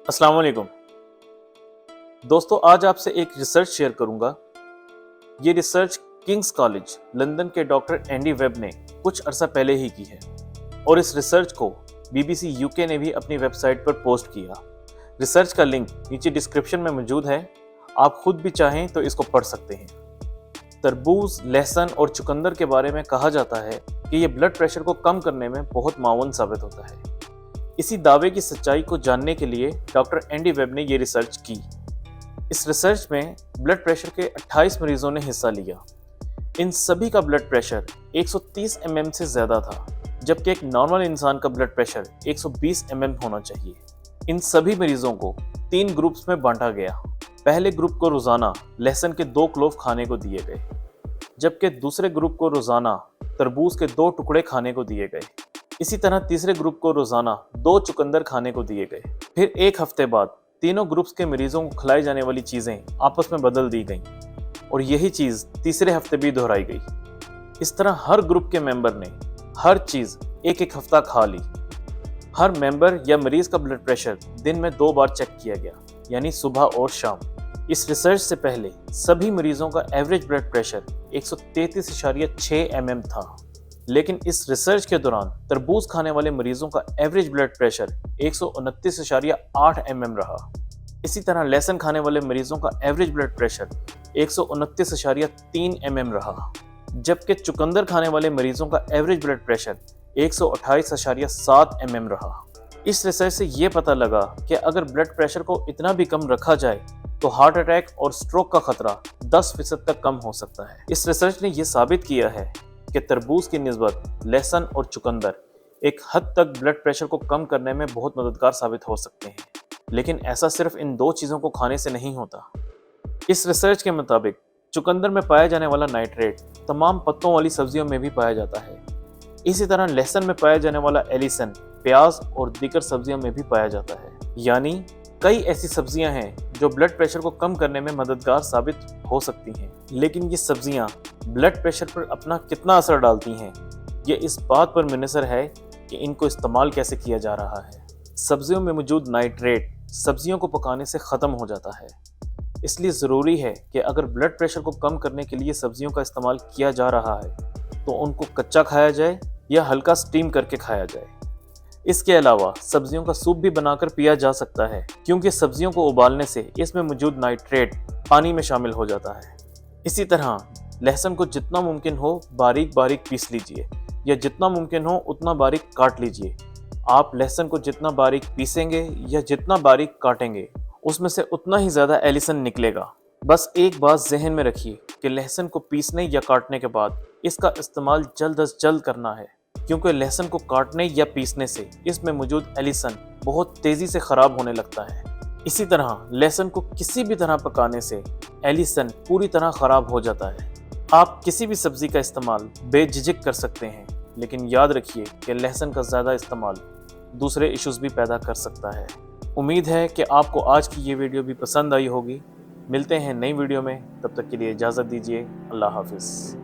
अस्सलाम वालेकुम दोस्तों, आज आपसे एक रिसर्च शेयर करूंगा। ये रिसर्च किंग्स कॉलेज लंदन के डॉक्टर एंडी वेब ने कुछ अरसा पहले ही की है और इस रिसर्च को BBC यूके ने भी अपनी वेबसाइट पर पोस्ट किया। रिसर्च का लिंक नीचे डिस्क्रिप्शन में मौजूद है, आप खुद भी चाहें तो इसको पढ़ सकते हैं। तरबूज, लहसुन और चुकंदर के बारे में कहा जाता है कि ये ब्लड प्रेशर को कम करने में बहुत मावन साबित होता है। इसी दावे की सच्चाई को जानने के लिए डॉक्टर एंडी वेब ने ये रिसर्च की। इस रिसर्च में ब्लड प्रेशर के 28 मरीजों ने हिस्सा लिया। इन सभी का ब्लड प्रेशर 130 mm से ज़्यादा था, जबकि एक नॉर्मल इंसान का ब्लड प्रेशर 120 mm होना चाहिए। इन सभी मरीजों को 3 ग्रुप्स में बांटा गया। पहले ग्रुप को रोज़ाना लहसुन के 2 क्लोव खाने को दिए गए, जबकि दूसरे ग्रुप को रोज़ाना तरबूज के 2 टुकड़े खाने को दिए गए। इसी तरह तीसरे ग्रुप को रोज़ाना 2 चुकंदर खाने को दिए गए। फिर एक हफ्ते बाद तीनों ग्रुप्स के मरीजों को खिलाई जाने वाली चीज़ें आपस में बदल दी गईं और यही चीज़ तीसरे हफ्ते भी दोहराई गई। इस तरह हर ग्रुप के मेंबर ने हर चीज़ एक एक हफ्ता खा ली। हर मेंबर या मरीज का ब्लड प्रेशर दिन में 2 बार चेक किया गया, यानी सुबह और शाम। इस रिसर्च से पहले सभी मरीजों का एवरेज ब्लड प्रेशर 133.6 mm था, लेकिन इस रिसर्च के दौरान तरबूज खाने वाले मरीजों का एवरेज ब्लड प्रेशर 129.8 mm रहा। इसी तरह लहसुन खाने वाले मरीजों का एवरेज ब्लड प्रेशर 129.3 mm रहा, जबकि चुकंदर खाने वाले मरीजों का एवरेज ब्लड प्रेशर 128.7 mm रहा। इस रिसर्च से ये पता लगा कि अगर ब्लड प्रेशर को इतना भी कम रखा जाए तो हार्ट अटैक और स्ट्रोक का खतरा 10% तक कम हो सकता है। इस रिसर्च ने यह साबित किया है कि तरबूज की निस्बत लहसुन और चुकंदर एक हद तक ब्लड प्रेशर को कम करने में बहुत मददगार साबित हो सकते हैं, लेकिन ऐसा सिर्फ इन 2 चीज़ों को खाने से नहीं होता। इस रिसर्च के मुताबिक चुकंदर में पाया जाने वाला नाइट्रेट तमाम पत्तों वाली सब्जियों में भी पाया जाता है। इसी तरह लहसुन में पाया जाने वाला एलिसन प्याज और दीगर सब्जियों में भी पाया जाता है। यानी कई ऐसी सब्जियां हैं जो ब्लड प्रेशर को कम करने में मददगार साबित हो सकती हैं, लेकिन ये सब्जियां ब्लड प्रेशर पर अपना कितना असर डालती हैं, ये इस बात पर मुनहसर है कि इनको इस्तेमाल कैसे किया जा रहा है। सब्जियों में मौजूद नाइट्रेट सब्जियों को पकाने से ख़त्म हो जाता है, इसलिए ज़रूरी है कि अगर ब्लड प्रेशर को कम करने के लिए सब्जियों का इस्तेमाल किया जा रहा है तो उनको कच्चा खाया जाए या हल्का स्टीम करके खाया जाए। इसके अलावा सब्जियों का सूप भी बनाकर पिया जा सकता है, क्योंकि सब्जियों को उबालने से इसमें मौजूद नाइट्रेट पानी में शामिल हो जाता है। इसी तरह लहसुन को जितना मुमकिन हो बारीक बारीक पीस लीजिए या जितना मुमकिन हो उतना बारीक काट लीजिए। आप लहसुन को जितना बारीक पीसेंगे या जितना बारीक काटेंगे, उसमें से उतना ही ज़्यादा एलिसन निकलेगा। बस एक बात जहन में रखिए कि लहसुन को पीसने या काटने के बाद इसका इस्तेमाल जल्द अज जल्द करना है, क्योंकि लहसुन को काटने या पीसने से इसमें मौजूद एलिसन बहुत तेज़ी से ख़राब होने लगता है। इसी तरह लहसुन को किसी भी तरह पकाने से एलिसन पूरी तरह ख़राब हो जाता है। आप किसी भी सब्ज़ी का इस्तेमाल बेझिझक कर सकते हैं, लेकिन याद रखिए कि लहसुन का ज़्यादा इस्तेमाल दूसरे इश्यूज़ भी पैदा कर सकता है। उम्मीद है कि आपको आज की ये वीडियो भी पसंद आई होगी। मिलते हैं नई वीडियो में, तब तक के लिए इजाज़त दीजिए। अल्लाह हाफिज़।